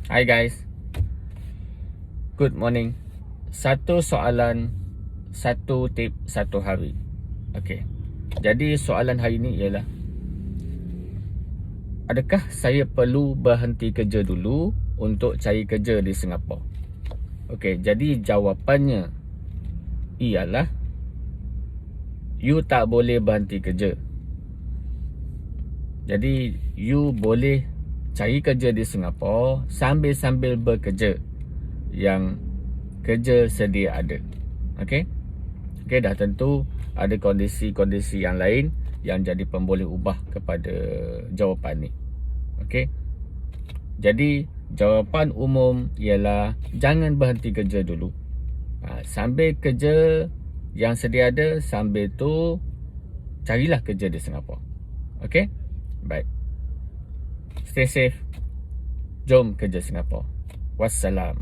Hi guys, good morning. Satu soalan, satu tip, satu hari. Okey. Jadi soalan hari ni ialah, adakah saya perlu berhenti kerja dulu untuk cari kerja di Singapura? Okey, jadi jawapannya ialah you tak boleh berhenti kerja. Jadi you boleh cari kerja di Singapura sambil-sambil bekerja yang kerja sedia ada. Okey? Okey, dah tentu ada kondisi-kondisi yang lain yang jadi pemboleh ubah kepada jawapan ni. Okey? Jadi jawapan umum ialah jangan berhenti kerja dulu. Sambil kerja yang sedia ada, sambil tu carilah kerja di Singapura. Okey? Baik. Stay safe. Jom kerja Singapura. Wassalam.